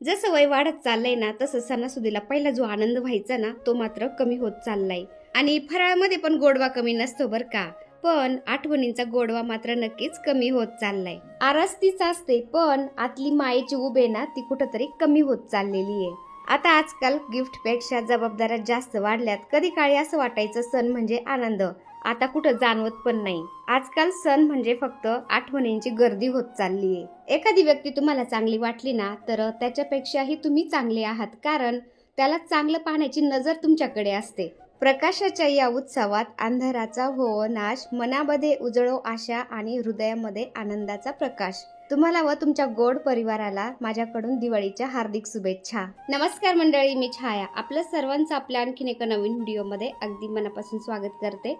जसं वय वाढत चाललंय ना तसं सणासुदीला पहिला जो आनंद व्हायचा ना तो मात्र कमी होत चाललाय। आणि फराळामध्ये पण गोडवा कमी नसतो बर का, पण आठवणींचा गोडवा मात्र नक्कीच कमी होत चाललाय। आरस तीच असते पण आतली मायेची उभे ना ती कुठंतरी कमी होत चाललेली आहे। आता आजकाल गिफ्ट पेक्षा जबाबदाऱ्या जास्त वाढल्यात। कधी काळी असं वाटायचं सण म्हणजे आनंद, आता कुठं जाणवत पण नाही। आजकाल सण म्हणजे फक्त आठवणींची गर्दी होत चालली आहे। एखादी व्यक्ती तुम्हाला चांगली वाटली ना तर त्याच्यापेक्षाही तुम्ही चांगले आहात, कारण त्याला चांगलं पाहण्याची नजर तुमच्याकडे असते। प्रकाशाच्या या उत्सवात अंधाराचा हो नाश, मनामध्ये उजळो आशा आणि हृदयामध्ये आनंदाचा प्रकाश। तुम्हाला व तुमच्या गोड परिवाराला माझ्याकडून दिवाळीच्या हार्दिक शुभेच्छा। नमस्कार मंडळी, मी छाया आपल्या सर्वांचं आपल्या आणखीन एका नवीन व्हिडिओमध्ये अगदी मनापासून स्वागत करते।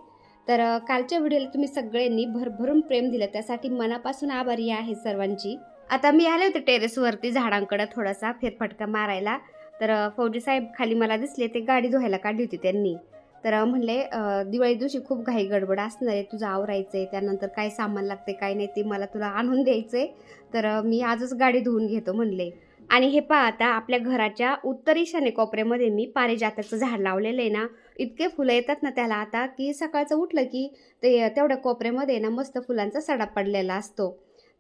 तर कालच्या व्हिडिओला तुम्ही सगळ्यांनी भरभरून प्रेम दिलं, त्यासाठी मनापासून आभारी आहे सर्वांची। आता मी आले होते टेरेसवरती झाडांकडे थोडासा फेरफटका मारायला, तर फौजी साहेब खाली मला दिसले, ते गाडी धुवायला काढली होती त्यांनी। तर म्हणले दिवाळी दिवशी खूप घाई गडबड असणार आहे, तुझं आवरायचंय, त्यानंतर काय सामान लागते काय नाही ते मला तुला आणून द्यायचंय, तर मी आजच गाडी धुवून घेतो म्हणले। आणि हे पहा, आता आपल्या घराच्या उत्तर ईशान्य कोपऱ्यामध्ये मी पारिजाताचं झाड लावलेलं आहे ना, इतके फुलं येतात ना त्याला आता की सकाळचं उठलं की ते तेवढ्या कोपऱ्यामध्ये ना मस्त फुलांचा सडा पडलेला असतो।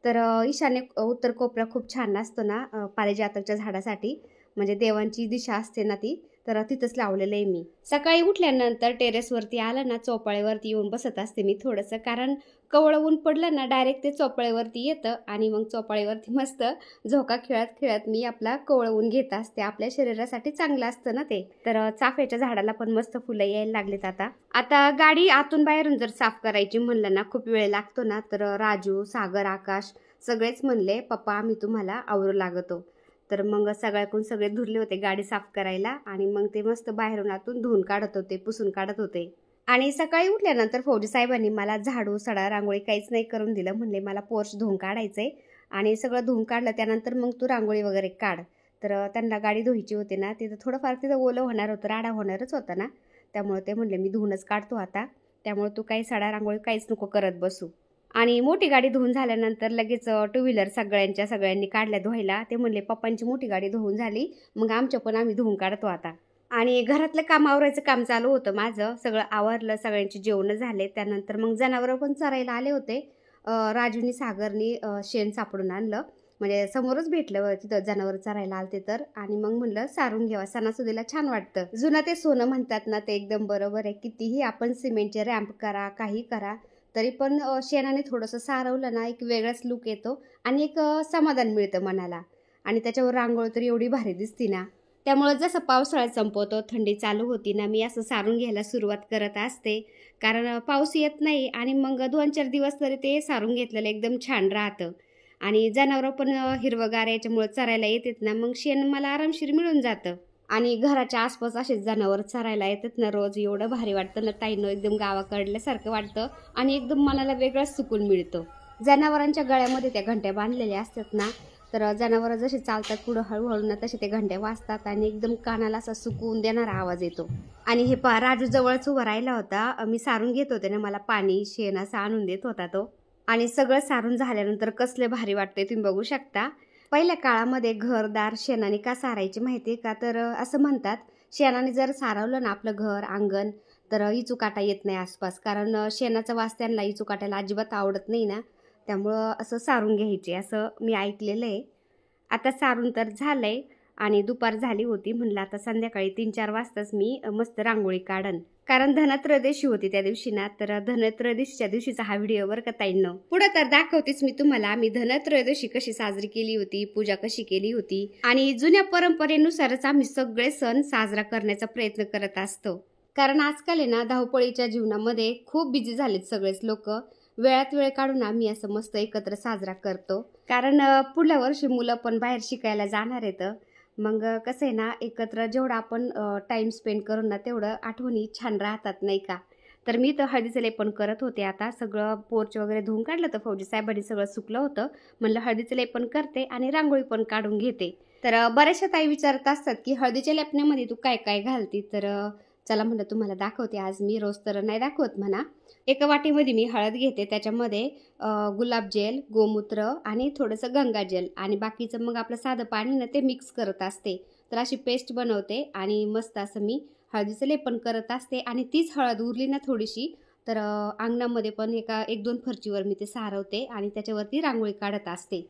तर ईशान्य उत्तर कोपरा खूप छान असतो ना पारिजाताच्या झाडासाठी, म्हणजे देवांची दिशा असते ना ती, तर तिथंच लावलेलं आहे मी। सकाळी उठल्यानंतर टेरेसवरती आलं ना चोपाळ्यावरती येऊन बसत असते मी थोडंसं, कारण कवळं ऊन पडलं ना डायरेक्ट ते चोपाळ्यावरती येतं आणि मग चोपाळ्यावरती मस्त झोका खेळत खेळत मी आपला कवळं ऊन घेत असते। आपल्या शरीरासाठी चांगलं असतं ना ते। तर चाफ्याच्या झाडाला पण मस्त फुलं यायला लागलेत आता। आता गाडी आतून बाहेरून जर साफ करायची म्हणलं ना खूप वेळ लागतो ना, तर राजू, सागर, आकाश सगळेच म्हणले पप्पा आम्ही तुम्हाला आवरू लागतो। तर मग सगळ्याकडून सगळे धुरले होते गाडी साफ करायला, आणि मग ते मस्त बाहेरून आतून धुवून काढत होते, पुसून काढत होते। आणि सकाळी उठल्यानंतर फौजी साहेबांनी मला झाडू सडा रांगोळी काहीच नाही करून दिलं, म्हणले मला पोर्च धुवून काढायचंय, आणि सगळं धुवून काढलं त्यानंतर मग तू रांगोळी वगैरे काढ। तर त्यांना गाडी धुवायची होती ना, तिथं थोडंफार तिथं ओलं होणार होतं, राडा होणारच होता ना, त्यामुळे ते म्हणले मी धुवूनच काढतो आता, त्यामुळे तू काही सडा रांगोळी काहीच नको करत बसू। आणि मोठी गाडी धुवून झाल्यानंतर लगेच टू व्हीलर सगळ्यांनी काढल्या धुवायला। ते म्हणले पप्पांची मोठी गाडी धुवून झाली, मग आमच्या पण आम्ही धुवून काढतो आता। आणि घरातलं काम आवरायचं काम चालू होतं माझं, सगळं आवरलं, सगळ्यांची जेवणं झाले, त्यानंतर मग जनावरं पण चरायला आले होते। राजूनी सागरनी शेण सापडून आणलं, म्हणजे समोरच भेटलं तिथं जनावर चरायला आलते तर, आणि मग म्हणलं सारून घ्यावा, सणासुदीला छान वाटतं। जुनं ते सोनं म्हणतात ना, ते एकदम बरोबर आहे। कितीही आपण सिमेंटचे रॅम्प करा काही करा तरी पण शेणाने थोडंसं सारवलं ना एक वेगळाच लुक येतो आणि एक समाधान मिळतं मनाला। आणि त्याच्यावर रांगोळी तर एवढी भारी दिसती ना, त्यामुळे जसं पावसाळा संपवतो थंडी चालू होती ना, मी असं सारून घ्यायला सुरुवात करत असते, कारण पाऊस येत नाही आणि मग 2-4 दिवस तरी ते सारून घेतलेलं एकदम छान राहतं। आणि जनावरं पण हिरवगार याच्यामुळे चरायला येतात ना, मग शेण मला आरामशीर मिळून जातं। आणि घराच्या आसपास असेच जनावर चरायला येतात ना रोज, एवढं भारी वाटतं ना ताईनं, एकदम गावाकडल्यासारखं वाटतं आणि एकदम मनाला वेगळाच सुकून मिळतो। जनावरांच्या गळ्यामध्ये त्या घंट्या बांधलेल्या असतात ना, तर जनावरं जसे चालतात पुढं हळूहळू ना तसे ते घंट्या वाजतात आणि एकदम कानाला असा सुकून देणारा आवाज येतो। आणि हे पहा, राजू जवळच उभा राहिला होता, मी सारून घेत होते ना, मला पाणी शेण असं आणून देत होता तो। आणि सगळं सारून झाल्यानंतर कसले भारी वाटते तुम्ही बघू शकता। पहिल्या काळामध्ये घरदार शेणाने का सारायचे माहितीये का, तर असं म्हणतात शेणाने जर सारवलं ना आपलं घर अंगण तर इचुकाटा येत नाही आसपास, कारण शेणाचा वास त्यांना इचुकाट्याला अजिबात आवडत नाही ना, त्यामुळं असं सारून घ्यायचे असं मी ऐकलेलं आहे। आता सारून तर झालंय आणि दुपार झाली होती, म्हणलं आता संध्याकाळी 3-4 वाजताच मी मस्त रांगोळी काढन, कारण धनत्रयोदशी होती त्या दिवशी ना, तर धनत्रयोदशीच्या दिवशीचा हा व्हिडिओ वर का ताईंनो पुढे तर दाखवतेच मी तुम्हाला मी धनत्रयोदशी कशी साजरी केली होती, पूजा कशी केली होती, आणि जुन्या परंपरेनुसारच आम्ही सगळे सण साजरा करण्याचा प्रयत्न करत असतो। कारण आजकाल आहे ना धावपळीच्या जीवनामध्ये खूप बिझी झालेत सगळेच लोक, वेळात वेळ काढून आम्ही असं मस्त एकत्र साजरा करतो, कारण पुढल्या वर्षी मुलं पण बाहेर शिकायला जाणार आहेत। मग कसं आहे ना, एकत्र जेवढा आपण टाइम स्पेंड करू ना तेवढं आठवणी छान राहतात नाही का। तर मी तर हळदीचं लेपन करत होते, आता सगळं पोर्च वगैरे धुवून काढलं तर फौजी साहेबांनी सगळं सुकलं होतं, म्हणलं हळदीचं लेपन करते आणि रांगोळी पण काढून घेते। तर बऱ्याचशा ताई विचारत असतात की हळदीच्या लेपण्यामध्ये तू काय काय घालती, तर चला म्हणलं तुम्हाला दाखवते आज मी, रोज तर नाही दाखवत म्हणा. एका वाटीमध्ये मी हळद घेते, त्याच्यामध्ये गुलाब जेल, गोमूत्र आणि थोडंसं गंगाजल आणि बाकीचं मग आपलं साधं पाणी ना ते मिक्स करत असते. तर अशी पेस्ट बनवते आणि मस्त असं मी हळदीचं लेपन करत असते. आणि तीच हळद उरली ना थोडीशी, तर अंगणामध्ये पण एक दोन फरचीवर मी ते सारवते आणि त्याच्यावरती रांगोळी काढत असते.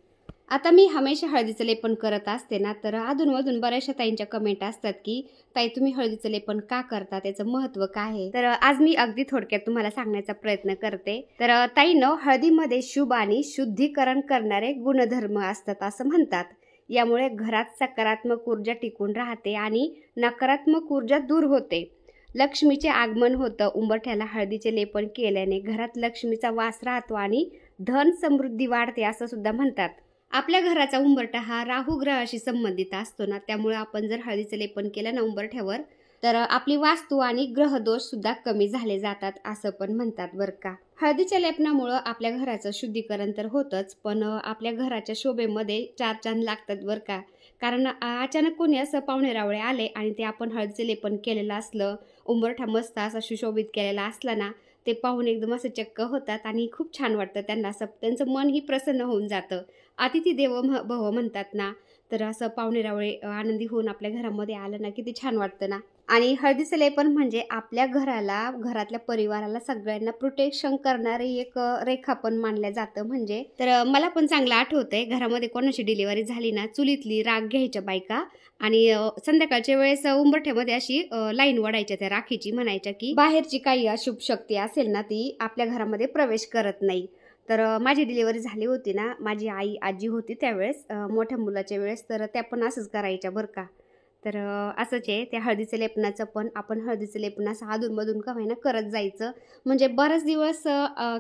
आता मी हमेशा हळदीचं लेपन करत असते ना, तर अधूनमधून बऱ्याचशा ताईंच्या कमेंट असतात की ताई तुम्ही हळदीचं लेपन का करता, त्याचं महत्त्व काय आहे. तर आज मी अगदी थोडक्यात तुम्हाला सांगण्याचा प्रयत्न करते. तर ताईंनो, हळदीमध्ये शुभ आणि शुद्धीकरण करणारे गुणधर्म असतात असं म्हणतात. यामुळे घरात सकारात्मक ऊर्जा टिकून राहते आणि नकारात्मक ऊर्जा दूर होते. लक्ष्मीचे आगमन होतं. उंबरठ्याला हळदीचे लेपन केल्याने घरात लक्ष्मीचा वास राहतो आणि धन समृद्धी वाढते असं सुद्धा म्हणतात. आपल्या घराचा उंबरठा हा राहू ग्रहाशी संबंधित असतो ना, त्यामुळे आपण जर हळदीचं लेपन केलं ना उंबरठ्यावर, तर आपली वास्तू आणि ग्रहदोष सुद्धा कमी झाले जातात असं पण म्हणतात बरं का. हळदीच्या लेपनामुळं आपल्या घराचं शुद्धीकरण तर होतच, पण आपल्या घराच्या शोभेमध्ये चार चांद लागतात बरं का. कारण अचानक कोणी असं पाहुणे रावळे आले आणि ते आपण हळदीचं लेपन केलेलं असलं, उंबरठा मस्त असा सुशोभित केलेला असला ना, ते पाहून एकदम असं चक्क होतात आणि खूप छान वाटतं त्यांना. असं त्यांचं मनही प्रसन्न होऊन जातं. अतिथी देवो भव म्हणतात ना, तर असं पाहुणे रावळे आनंदी होऊन आपल्या घरामध्ये आलं ना, किती छान वाटतं ना. आणि हळदीचं लेपन म्हणजे आपल्या घराला, घरातल्या परिवाराला सगळ्यांना प्रोटेक्शन करणारी एक रेखा पण मानल्या जातं. म्हणजे तर मला पण चांगलं आठवतंय, घरामध्ये कोणाची डिलिव्हरी झाली ना, चुलीतली राख घ्यायच्या बायका आणि संध्याकाळच्या वेळेस उंबरठ्यामध्ये अशी लाईन वडायच्या त्या राखीची, म्हणायच्या की बाहेरची काही अशुभ शक्ती असेल ना, ती आपल्या घरामध्ये प्रवेश करत नाही. तर माझी डिलिव्हरी झाली होती ना, माझी आजी होती त्यावेळेस मोठ्या मुलाच्या वेळेस, तर त्या पण असंच करायच्या बरं का. तर असंच आहे त्या हळदीचं लेपनाचं पण. आपण हळदीचं लेपन असं अधूनमधून का होईना करत जायचं. म्हणजे बरेच दिवस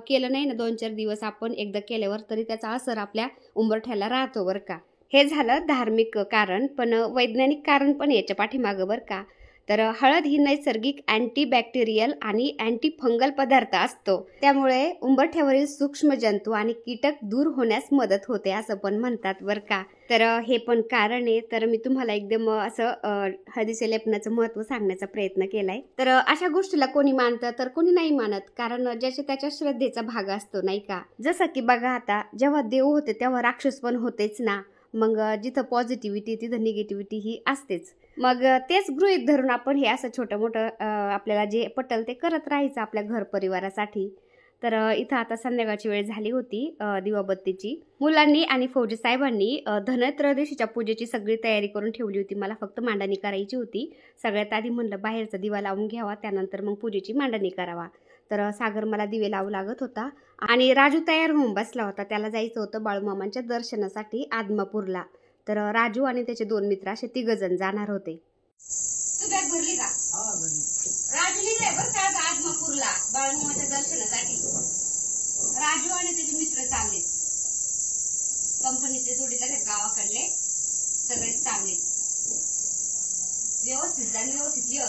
केलं नाही ना, 2-4 दिवस आपण एकदा केल्यावर तरी त्याचा असर आपल्या उंबरठ्याला राहतो बरं का. हे झालं धार्मिक कारण, पण वैज्ञानिक कारण पण याच्या पाठीमागं बरं का. तर हळद ही नैसर्गिक अँटीबॅक्टेरियल आणि अँटी फंगल पदार्थ असतो. त्यामुळे उंबरठ्यावरील सूक्ष्म जंतू आणि कीटक दूर होण्यास मदत होते असं पण म्हणतात बरं का. तर हे पण कारण आहे. तर मी तुम्हाला एकदम असं हळदीच्या लेपनाचं महत्त्व सांगण्याचा प्रयत्न केलाय. तर अशा गोष्टीला कोणी मानतं तर कोणी नाही मानत, कारण ज्याच्या त्याच्या श्रद्धेचा भाग असतो नाही का. जसं की बघा, आता जेव्हा देव होते तेव्हा राक्षस पण होतेच ना. मग जिथं पॉझिटिव्हिटी तिथं निगेटिव्हिटी ही असतेच. मग तेच गृहीत धरून आपण हे असं छोटं मोठं आपल्याला जे पटल ते करत राहायचं आपल्या घर परिवारासाठी. तर इथं आता संध्याकाळची वेळ झाली होती दिवाबत्तीची. मुलांनी आणि फौजी साहेबांनी धनत्रयोदशीच्या पूजेची सगळी तयारी करून ठेवली होती. मला फक्त मांडणी करायची होती. सगळ्यात आधी म्हणलं बाहेरचा दिवा लावून घ्यावा, त्यानंतर मग पूजेची मांडणी करावा. तर सागर मला दिवे लावू लागत होता आणि राजू तयार होऊन बसला होता. त्याला जायचं होतं बाळूमामांच्या दर्शनासाठी आदमापूरला. तर राजू आणि त्याचे 2 मित्र असे 3 जण जाणार होते. तू बॅग भरली का? राजू निघाय बरं का आदमापूरला बाळूमामाच्या दर्शनासाठी. राजू आणि त्याचे मित्र चालले, कंपनीचे जोडीदार गावाकडले सगळे चालले. व्यवस्थित जा, व्यवस्थित ये.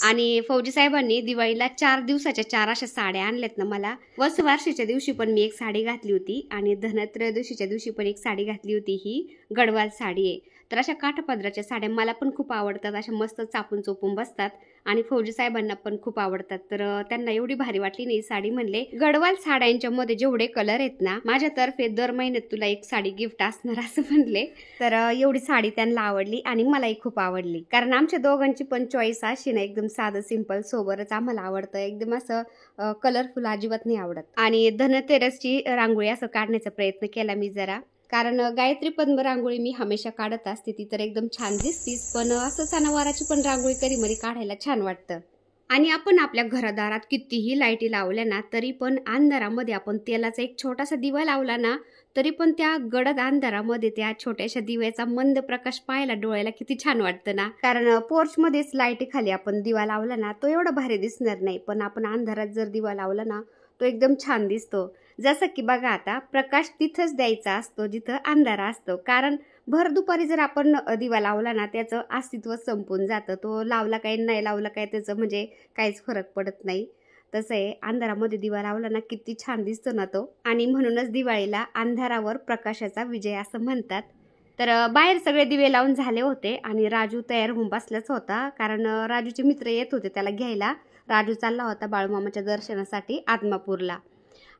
आणि फौजी साहेबांनी दिवाळीला 4 दिवसाच्या 4 अशा साड्या आणल्यात ना मला. वसुवार्षीच्या दिवशी पण मी एक साडी घातली होती आणि धनत्रयोदशीच्या दिवशी पण एक साडी घातली होती. ही गडवाल साडी आहे. तर अशा काठापदराच्या साड्या मला पण खूप आवडतात, अशा मस्त चापून चोपून बसतात आणि फौजी साहेबांना पण खूप आवडतात. तर त्यांना एवढी भारी वाटली नाही साडी. म्हणले गडवाल साड्यांच्या मध्ये जेवढे कलर आहेत ना, माझ्यातर्फे दर महिन्यात तुला एक साडी गिफ्ट असणार असं म्हणले. तर एवढी साडी त्यांना आवडली आणि मलाही खूप आवडली, कारण आमच्या दोघांची पण चॉईस अशी ना, एकदम साधं सिंपल सोबरच आम्हाला आवडतं. एकदम असं कलरफुल अजिबात नाही आवडत. आणि धनतेरसची रांगोळी असं काढण्याचा प्रयत्न केला मी जरा, कारण गायत्री पद्म रांगोळी मी हमेशा काढत असते, ती तर एकदम छान दिसतीच, पण असं सणावाराची पण रांगोळी कधी मध्ये काढायला छान वाटतं. आणि आपण आपल्या घरादारात कितीही लाईटी लावल्या ना, तरी पण अंधारामध्ये आपण तेलाचा एक छोटासा दिवा लावला ना, तरी पण त्या गडद अंधारामध्ये त्या छोट्याशा दिव्याचा मंद प्रकाश पाहायला डोळ्याला किती छान वाटतं ना. कारण पोर्चमध्येच लाईटी खाली आपण दिवा लावला ना, तो एवढा भारी दिसणार नाही, पण आपण अंधारात जर दिवा लावला ना, तो एकदम छान दिसतो. जसं की बघा, आता प्रकाश तिथंच द्यायचा असतो जिथं अंधारा असतो. कारण भर दुपारी जर आपण दिवा लावला ना, त्याचं अस्तित्व संपून जातं. तो लावला काय नाही लावला काय त्याचं म्हणजे काहीच फरक पडत नाही. तसं आहे, अंधारामध्ये दिवा लावला ना किती छान दिसतो ना तो. आणि म्हणूनच दिवाळीला अंधारावर प्रकाशाचा विजय असं म्हणतात. तर बाहेर सगळे दिवे लावून झाले होते आणि राजू तयार होऊन बसलाच होता, कारण राजूचे मित्र येत होते त्याला घ्यायला. राजू चालला होता बाळूमामाच्या दर्शनासाठी आदमापूरला.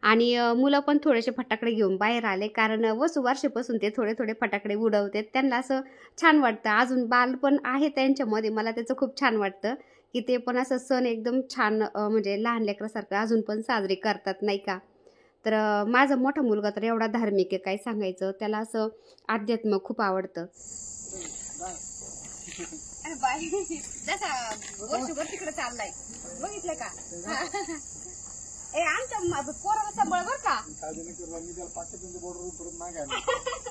आणि मुलं पण थोडेसे फटाकडे घेऊन बाहेर आले, कारण वसुबारसेपासून ते थोडे थोडे फटाकडे उडवतात. त्यांना असं छान वाटतं, अजून बाल पण आहे त्यांच्यामध्ये. मला त्याचं खूप छान वाटतं की ते पण असं सण एकदम छान म्हणजे लहान लेकरासारखं अजून पण साजरे करतात, नाही का. तर माझा मोठा मुलगा तर एवढा धार्मिक आहे, काय सांगायचं. त्याला असं अध्यात्म खूप आवडतं. जसा वर्षभर तिकडे चाललाय, बघितलं का. ए आमच्या पोराला सांभाळ बर का. मी त्याला पाकिस्तानच्या बॉर्डरवरून परत मागायला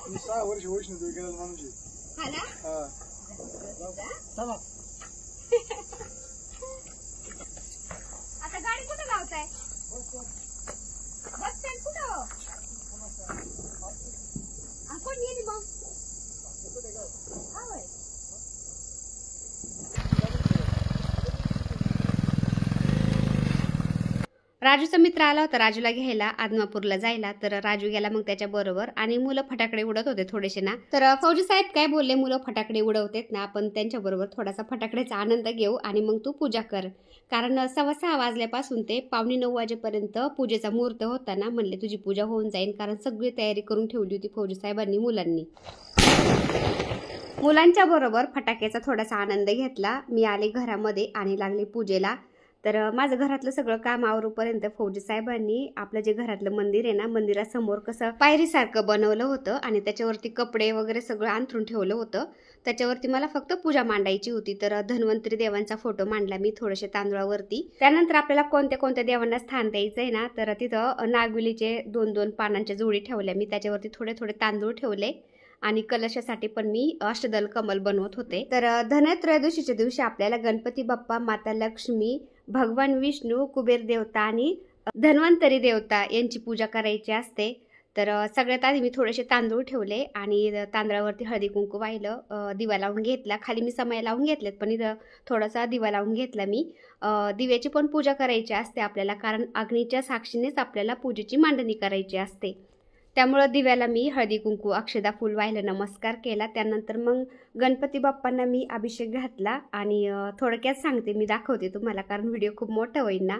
मी 6 वर्ष वैष्णोदेवी गेलेला माणूस आहे. आता गाडी कुठे लावताय? बस स्टँड कुठं? कोण येईल मग? राजूचा मित्र आला होता राजूला घ्यायला आदमापूरला जायला. तर राजू गेला मग त्याच्या बरोबर आणि मुलं फटाकडे उडत होते थोडेसे ना. तर फौजी साहेब काय बोलले, मुलं फटाकडे उडवतेत ना, आपण त्यांच्या बरोबर थोडासा फटाकड्याचा आनंद घेऊ आणि मग तू पूजा कर. कारण 6:15 वाजल्यापासून ते 8:45 वाजेपर्यंत पूजेचा मुहूर्त होता ना. म्हणले तुझी पूजा होऊन जाईल, कारण सगळी तयारी करून ठेवली होती फौजी साहेबांनी मुलांनी. मुलांच्या बरोबर फटाक्याचा थोडासा आनंद घेतला. मी आले घरामध्ये आणि लागले पूजेला. तर माझं घरातलं सगळं काम आवरूपर्यंत फौजी साहेबांनी आपलं जे घरातलं मंदिर आहे ना, मंदिरासमोर कसं पायरीसारखं बनवलं होतं आणि त्याच्यावरती कपडे वगैरे सगळं अंथरून ठेवलं होतं. त्याच्यावरती मला फक्त पूजा मांडायची होती. तर धन्वंतरी देवांचा फोटो मांडला मी थोडेसे तांदूळावरती. त्यानंतर आपल्याला कोणत्या कोणत्या देवांना स्थान द्यायचं आहे ना, तर तिथं नागवेलीचे 2-2 पानांच्या जोडी ठेवल्या मी. त्याच्यावरती थोडे थोडे तांदूळ ठेवले आणि कलशासाठी पण मी अष्टदल कमल बनवत होते. तर धनत्रयोदशीच्या दिवशी आपल्याला गणपती बाप्पा, माता लक्ष्मी, भगवान विष्णू, कुबेर देवता आणि धन्वंतरी देवता यांची पूजा करायची असते. तर सगळ्यात आधी मी थोडेसे तांदूळ ठेवले आणि तांदळावरती हळदी कुंकू वाहिलं, दिवा लावून घेतला. खाली मी समय लावून घेतलेत, पण इथं थोडासा दिवा लावून घेतला मी. दिव्याची पण पूजा करायची असते आपल्याला, कारण अग्नीच्या साक्षीनेच आपल्याला पूजेची मांडणी करायची असते. त्यामुळं दिव्याला मी हळदी कुंकू, अक्षदा, फूल वाहिलं, नमस्कार केला. त्यानंतर मग गणपती बाप्पांना मी अभिषेक घातला आणि थोडक्यात सांगते, मी दाखवते तुम्हाला, कारण व्हिडिओ खूप मोठा होईल ना.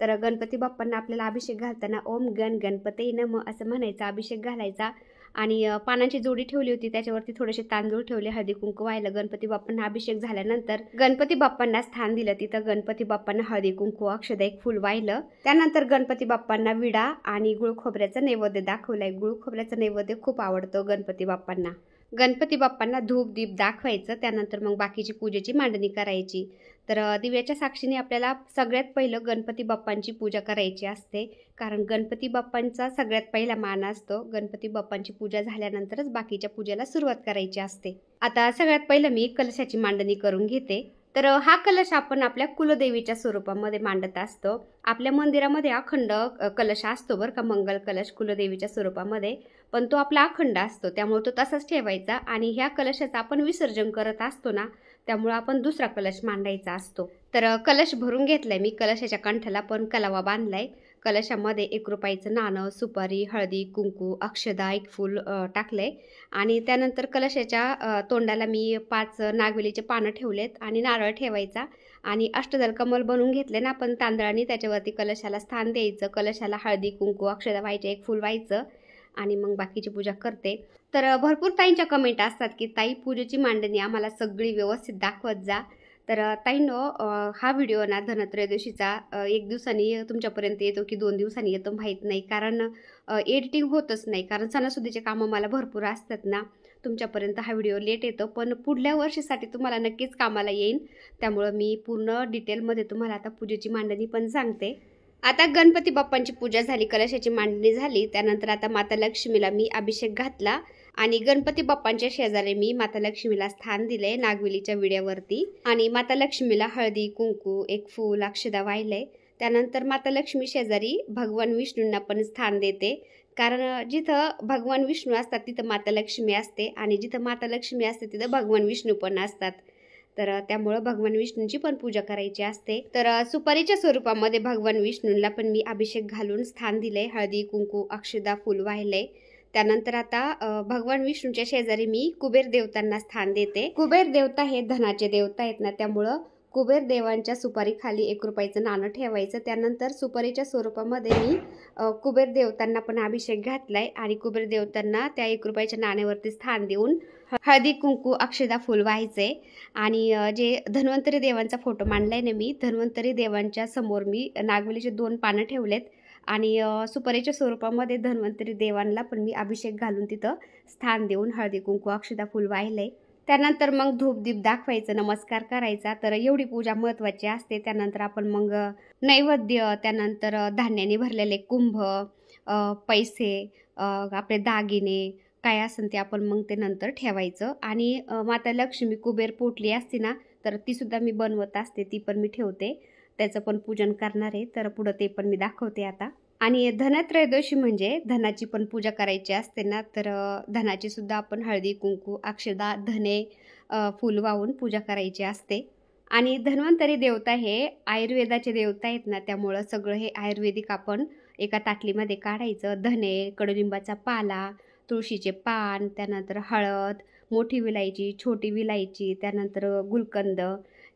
तर गणपती बाप्पांना आपल्याला अभिषेक घालताना ओम गण गणपती नमः असं म्हणायचं, अभिषेक घालायचा. आणि पानांची जोडी ठेवली होती, त्याच्यावरती थोडेसे तांदूळ ठेवले, हळदी कुंकू वाहिलं. गणपती बाप्पांना अभिषेक झाल्यानंतर गणपती बाप्पांना स्थान दिलं. तिथं गणपती बाप्पांना हळदी कुंकू, अक्षदा, एक फुल वाहिलं. त्यानंतर गणपती बाप्पांना विडा आणि गुळ खोबऱ्याचा नैवेद्य दाखवलाय. गुळ खोबऱ्याचा नैवेद्य खूप आवडतो गणपती बाप्पांना. गणपती बाप्पांना धूप दीप दाखवायचं. त्यानंतर मग बाकीची पूजेची मांडणी करायची. तर दिव्याच्या साक्षीने आपल्याला सगळ्यात पहिलं गणपती बाप्पांची पूजा करायची असते, कारण गणपती बाप्पांचा सगळ्यात पहिला मान असतो. गणपती बाप्पांची पूजा झाल्यानंतरच बाकीच्या पूजेला सुरुवात करायची असते. आता सगळ्यात पहिलं मी कलशाची मांडणी करून घेते. तर हा कलश आपण आपल्या कुलदेवीच्या स्वरूपामध्ये मांडत असतो. आपल्या मंदिरामध्ये अखंड कलश असतो बरं का, मंगल कलश कुलदेवीच्या स्वरूपामध्ये, पण तो आपला अखंड असतो, त्यामुळे तो तसाच ठेवायचा. आणि ह्या कलशाचं आपण विसर्जन करत असतो ना, त्यामुळे आपण दुसरा कलश मांडायचा असतो. तर कलश भरून घेतलाय मी. कलशाच्या कंठाला पण कलावा बांधलाय. कलशामध्ये 1 रुपयाचं नाणं, सुपारी, हळदी कुंकू, अक्षदा, एक फूल टाकलंय. आणि त्यानंतर कलशाच्या तोंडाला मी 5 नागवेलीचे पानं ठेवलेत आणि नारळ ठेवायचा. आणि अष्टदल कमल बनवून घेतले ना आपण तांदळाने, त्याच्यावरती कलशाला स्थान द्यायचं. कलशाला हळदी कुंकू, अक्षदा व्हायचे, एक फूल व्हायचं आणि मग बाकीची पूजा करते. तर भरपूर ताईंच्या कमेंट असतात की ताई पूजेची मांडणी आम्हाला सगळी व्यवस्थित दाखवत जा. तर ताईंनो, हा व्हिडिओ ना धनत्रयोदशीचा 1 दिवसांनी तुमच्यापर्यंत येतो की 2 दिवसांनी येतो माहीत नाही, कारण एडिटिंग होतच नाही, कारण सणासुदीचे कामं मला भरपूर असतात ना. तुमच्यापर्यंत हा व्हिडिओ लेट येतो, पण पुढल्या वर्षीसाठी तुम्हाला नक्कीच कामाला येईल. त्यामुळं मी पूर्ण डिटेलमध्ये तुम्हाला आता पूजेची मांडणी पण सांगते. आता गणपती बाप्पांची पूजा झाली, कलशाची मांडणी झाली. त्यानंतर आता माता लक्ष्मीला मी अभिषेक घातला आणि गणपती बाप्पांच्या शेजारी मी माता लक्ष्मीला स्थान दिले नागवेलीच्या विड्यावरती. आणि माता लक्ष्मीला हळदी कुंकू, एक फूल, अक्षदा वाहिलंय. त्यानंतर माता लक्ष्मी शेजारी भगवान विष्णूंना पण स्थान देते, कारण जिथं भगवान विष्णू असतात तिथं माता लक्ष्मी असते आणि जिथं माता लक्ष्मी असते तिथं भगवान विष्णू पण असतात. तर त्यामुळं भगवान विष्णूंची पण पूजा करायची असते. तर सुपारीच्या स्वरूपामध्ये भगवान विष्णूंना पण मी अभिषेक घालून स्थान दिले. हळदी कुंकू, अक्षदा, फूल वाहिलंय. त्यानंतर आता भगवान विष्णूच्या शेजारी मी कुबेर देवतांना स्थान देते. कुबेर देवता हे धनाचे देवता आहेत ना, त्यामुळं कुबेर देवांच्या सुपारी खाली 1 रुपयाचं नाणं ठेवायचं. त्यानंतर सुपारीच्या स्वरूपामध्ये मी कुबेर देवतांना पण अभिषेक घातलाय आणि कुबेर देवतांना त्या 1 रुपयाच्या नाण्यावरती स्थान देऊन हळदी कुंकू अक्षदा फुल व्हायचे. आणि जे धन्वंतरी देवांचा फोटो मांडलाय ना मी, धन्वंतरी देवांच्या समोर मी नागवेलीचे 2 पानं ठेवलेत आणि सुपारीच्या स्वरूपामध्ये धन्वंतरी देवांना पण मी अभिषेक घालून तिथं स्थान देऊन हळदी कुंकू अक्षदा फुल वाहिलंय. त्यानंतर मग धूपदीप दाखवायचं, नमस्कार करायचा. तर एवढी पूजा महत्त्वाची असते. त्यानंतर आपण मग नैवेद्य, त्यानंतर धान्याने भरलेले कुंभ, पैसे, आपले दागिने काय असेल ते आपण मग ते नंतर ठेवायचं. आणि माता लक्ष्मी कुबेर पोटली असते ना, तर ती सुद्धा मी बनवत असते, ती पण मी ठेवते. त्याचं पण पूजन करणार आहे, तर पुढं ते पण मी दाखवते आता. आणि धनत्रयोदशी म्हणजे धनाची पण पूजा करायची असते ना, तर धनाची सुद्धा आपण हळदी कुंकू अक्षदा धने फूल वाहून पूजा करायची असते. आणि धन्वंतरी देवता हे आयुर्वेदाचे देवता आहेत ना, त्यामुळं सगळं हे आयुर्वेदिक आपण एका ताटलीमध्ये काढायचं. धने, कडुलिंबाचा पाला, तुळशीचे पान, त्यानंतर हळद, मोठी विलायची, छोटी विलायची, त्यानंतर गुलकंद,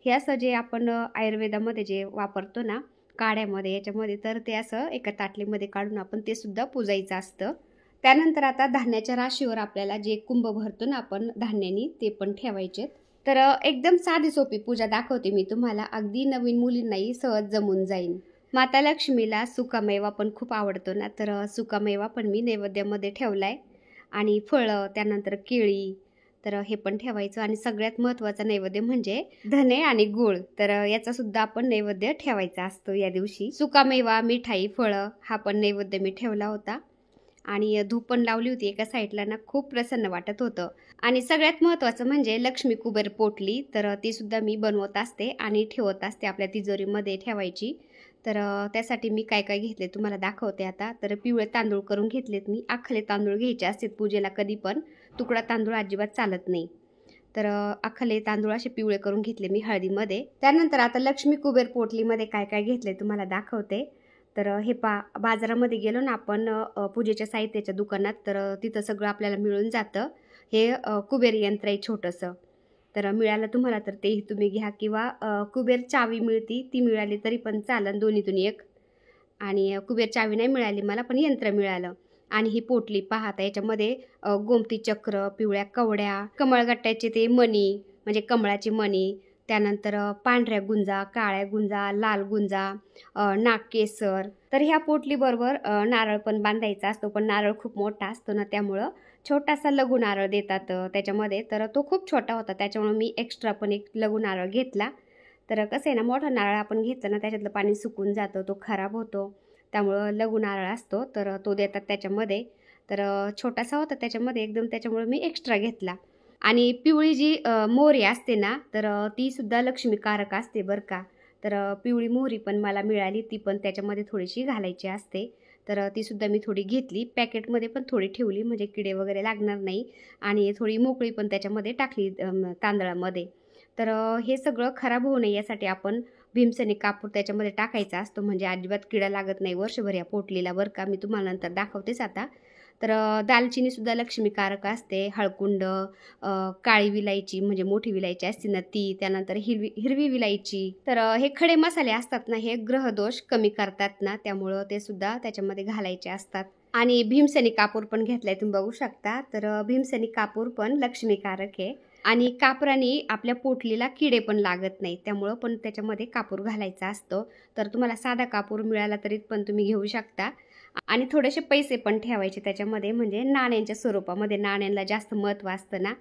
हे असं जे आपण आयुर्वेदामध्ये जे वापरतो ना काढ्यामध्ये याच्यामध्ये, तर ते असं एका ताटलीमध्ये काढून आपण ते सुद्धा पूजायचं असतं. त्यानंतर आता धान्याच्या राशीवर आपल्याला जे कुंभ भरतो ना आपण धान्यानी, ते पण ठेवायचे. तर एकदम साधी सोपी पूजा दाखवते मी तुम्हाला, अगदी नवीन मुलींनाही सहज जमून जाईल. माता लक्ष्मीला सुकामेवा पण खूप आवडतो ना, तर सुकामेवा पण मी नैवेद्यामध्ये ठेवलाय आणि फळं, त्यानंतर केळी, तर हे पण ठेवायचं. आणि सगळ्यात महत्त्वाचा नैवेद्य म्हणजे धने आणि गूळ, तर याचा सुद्धा आपण नैवेद्य ठेवायचा असतो या दिवशी. सुकामेवा, मिठाई, फळं हा पण नैवेद्य मी ठेवला होता. आणि धूप पण लावली होती एका साईडला ना, खूप प्रसन्न वाटत होतं. आणि सगळ्यात महत्त्वाचं म्हणजे लक्ष्मी कुबेर पोटली, तर ती सुद्धा मी बनवत असते आणि ठेवत असते आपल्या तिजोरीमध्ये ठेवायची. तर त्यासाठी मी काय काय घेतले तुम्हाला दाखवते आता. तर पिवळे तांदूळ करून घेतलेत मी. आखले तांदूळ घ्यायचे असतात पूजेला कधी पण, तुकडा तांदूळ अजिबात चालत नाही. तर आखले तांदूळ असे पिवळे करून घेतले मी हळदीमध्ये. त्यानंतर आता लक्ष्मी कुबेर पोटलीमध्ये काय काय घेतले तुम्हाला दाखवते. तर हे बाजारामध्ये गेलो ना आपण पूजेच्या साहित्याच्या दुकानात, तर तिथं सगळं आपल्याला मिळून जातं. हे कुबेर यंत्र आहे छोटंसं, तर मिळालं तुम्हाला तर तेही तुम्ही घ्या. किंवा कुबेर चावी मिळती, ती मिळाली तरी पण चालेल, दोन्हीतून एक. आणि कुबेर चावी नाही मिळाली मला, पण यंत्र मिळालं. आणि ही पोटली पहा, आता याच्यामध्ये गोमती चक्र, पिवळ्या कवड्या, कमळगट्ट्याचे ते मणी म्हणजे कमळाची मणी, त्यानंतर पांढऱ्या गुंजा, काळ्या गुंजा, लाल गुंजा, नागकेसर. तर ह्या पोटलीबरोबर नारळ पण बांधायचा असतो, पण नारळ खूप मोठा असतो ना, त्यामुळं छोटासा लघु नारळ देतात त्याच्यामध्ये. तर तो खूप छोटा होता, त्याच्यामुळे मी एक्स्ट्रा पण एक लघु नारळ घेतला. तर कसं आहे ना, मोठा नारळ आपण घेतलं ना, त्याच्यातलं पाणी सुकून जातं, तो खराब होतो. त्यामुळं लघु नारळ असतो, तर तो देतात त्याच्यामध्ये. तर छोटासा होता त्याच्यामध्ये एकदम, त्याच्यामुळे मी एक्स्ट्रा घेतला. आणि पिवळी जी मोहरी असते ना, तर ती सुद्धा लक्ष्मीकारक असते बरं का. तर पिवळी मोहरी पण मला मिळाली, ती पण त्याच्यामध्ये थोडीशी घालायची असते. तर ती सुद्धा मी थोडी घेतली, पॅकेटमध्ये पण थोडी ठेवली म्हणजे किडे वगैरे लागणार नाही. आणि थोडी मोकळी पण त्याच्यामध्ये टाकली तांदळामध्ये. तर हे सगळं खराब होऊ नये यासाठी आपण भीमसेनी कापूर त्याच्यामध्ये टाकायचा असतो, म्हणजे अजिबात किडा लागत नाही वर्षभर या पोटलीला बरं का. मी तुम्हाला नंतर दाखवतेच आता. तर दालचिनी सुद्धा लक्ष्मीकारक असते, हळकुंड, काळी विलायची म्हणजे मोठी विलायची असते ना ती, त्यानंतर हिरवी विलायची. तर हे खडे मसाले असतात ना, हे ग्रहदोष कमी करतात ना, त्यामुळं ते सुद्धा त्याच्यामध्ये घालायचे असतात. आणि भीमसेनी कापूर पण घेतलाय तुम्ही बघू शकता. तर भीमसेनी कापूर पण लक्ष्मीकारक आहे. आणि कापराने आपल्या पोटलीला किडे पण लागत नाही, त्यामुळं पण त्याच्यामध्ये कापूर घालायचा असतो. तर तुम्हाला साधा कापूर मिळाला तरी पण तुम्ही घेऊ शकता. आणि थोडेसे पैसे पण ठेवायचे त्याच्यामध्ये, म्हणजे नाण्यांच्या स्वरूपामध्ये, नाण्यांना जास्त महत्त्व असतं ना.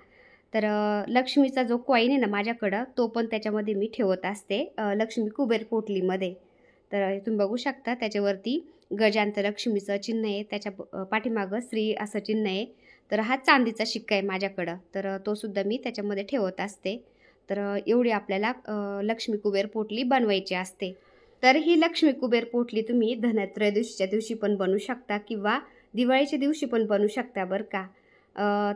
तर लक्ष्मीचा जो कॉईन आहे ना माझ्याकडं, तो पण त्याच्यामध्ये मी ठेवत असते लक्ष्मी कुबेर पोटलीमध्ये. तर तुम्ही बघू शकता त्याच्यावरती गजांत लक्ष्मीचं चिन्ह आहे, त्याच्या पाठीमागं श्री असं चिन्ह आहे. तर हा चांदीचा शिक्का आहे माझ्याकडं, तर तो सुद्धा मी त्याच्यामध्ये ठेवत असते. तर एवढी आपल्याला लक्ष्मी कुबेर पोटली बनवायची असते. तर ही लक्ष्मी कुबेर पोटली तुम्ही धनत्रयोदशीच्या दिवशी पण बनवू शकता किंवा दिवाळीच्या दिवशी पण बनवू शकता बरं का.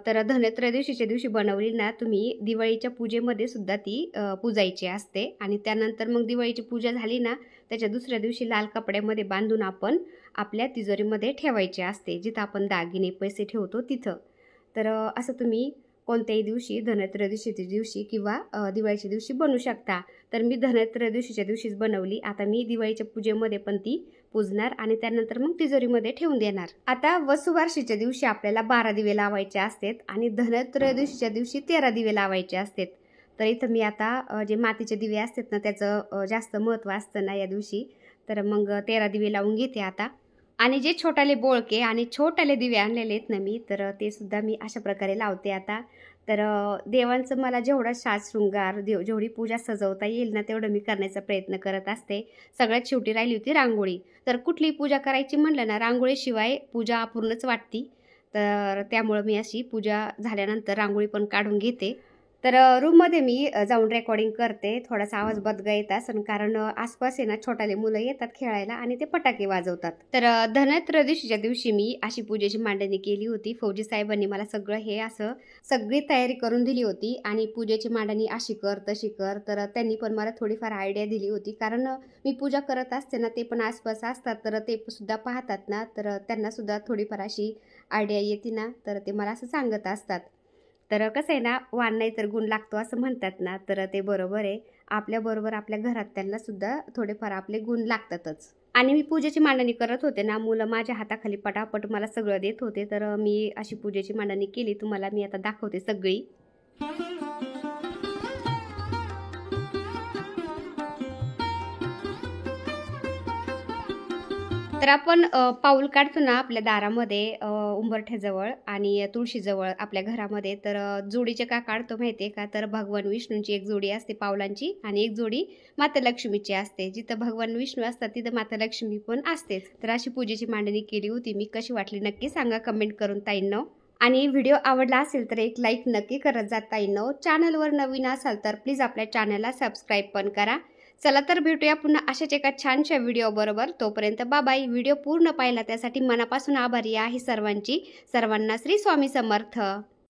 तर धनत्रयोदशीच्या दिवशी बनवली ना तुम्ही, दिवाळीच्या पूजेमध्ये सुद्धा ती पूजायची असते. आणि त्यानंतर मग दिवाळीची पूजा झाली ना, त्याच्या दुसऱ्या दिवशी लाल कपड्यामध्ये बांधून आपण आपल्या तिजोरीमध्ये ठेवायचे असते, जिथं आपण दागिने पैसे ठेवतो तिथं. तर असं तुम्ही कोणत्याही दिवशी, धनत्रयोदशीच्या दिवशी किंवा दिवाळीच्या दिवशी बनवू शकता. तर मी धनत्रयोदशीच्या दिवशीच बनवली. आता मी दिवाळीच्या पूजेमध्ये पण ती पूजणार आणि त्यानंतर मग तिजोरीमध्ये ठेवून देणार. आता वसुबारशीच्या दिवशी आपल्याला 12 दिवे लावायचे असतात आणि धनत्रयोदशीच्या दिवशी 13 दिवे लावायचे असतात. तर इथं मी आता जे मातीचे दिवे असतात ना, त्याचं जास्त महत्त्व असतं ना या दिवशी, तर मग 13 दिवे लावून घेते आता. आणि जे छोटाले बोळके आणि छोटाले दिवे आणलेले आहेत ना मी, तर ते सुद्धा मी अशा प्रकारे लावते आता. तर देवांचं मला जेवढा साज-शृंगार, जेवढी पूजा सजवता येईल ना, तेवढं मी करण्याचा प्रयत्न करत असते. सगळ्यात शेवटी राहिली होती रांगोळी. तर कुठलीही पूजा करायची म्हटलं ना, रांगोळीशिवाय पूजा अपूर्णच वाटती. तर त्यामुळं मी अशी पूजा झाल्यानंतर रांगोळी पण काढून घेते. तर रूममध्ये मी जाऊन रेकॉर्डिंग करते. थोडासा आवाज बदगा येत असेल, कारण आसपास आहे ना छोटाले मुलं येतात खेळायला आणि ते फटाके वाजवतात. तर धनत्रयोदशीच्या दिवशी मी अशी पूजेची मांडणी केली होती. फौजी साहेबांनी मला सगळं हे असं सगळी तयारी करून दिली होती आणि पूजेची मांडणी अशी कर तशी कर. तर त्यांनी पण मला थोडीफार आयडिया दिली होती, कारण मी पूजा करत असते ना, ते पण आसपास असतात, तर ते सुद्धा पाहतात ना, तर त्यांना सुद्धा थोडीफार अशी आयडिया येते ना, तर ते मला असं सांगत असतात. तर कसं आहे ना, वाण नाही तर गुण लागतो असं म्हणतात ना, तर ते बरोबर आहे. आपल्याबरोबर आपल्या घरात त्यांना सुद्धा थोडेफार आपले गुण लागतातच. आणि मी पूजेची मांडणी करत होते ना, मुलं माझ्या हाताखाली पटापट मला सगळं देत होते. तर मी अशी पूजेची मांडणी केली. तुम्हाला मी आता दाखवते सगळी. तर आपण पाऊल काढतो ना आपल्या दारामध्ये, उंबरठ्याजवळ आणि तुळशीजवळ आपल्या घरामध्ये, तर जोडीचे का काढतो माहिती आहे का? तर भगवान विष्णूंची एक जोडी असते पावलांची आणि एक जोडी माता लक्ष्मीची असते. जिथं भगवान विष्णू असतात तिथं माता लक्ष्मी पण असतेच. तर अशी पूजेची मांडणी केली होती मी. कशी वाटली नक्की सांगा कमेंट करून ताईंनो. आणि व्हिडिओ आवडला असेल तर एक लाईक नक्की करत जा ताईंनो. चॅनलवर नवीन असाल तर प्लीज आपल्या चॅनलला सबस्क्राईब पण करा. चला तर भेटूया पुन्हा अशाच एका छानशा व्हिडिओ बरोबर. तोपर्यंत बाय. व्हिडिओ पूर्ण पाहिला त्यासाठी मनापासून आभारी आहे सर्वांची. सर्वांना श्री स्वामी समर्थ.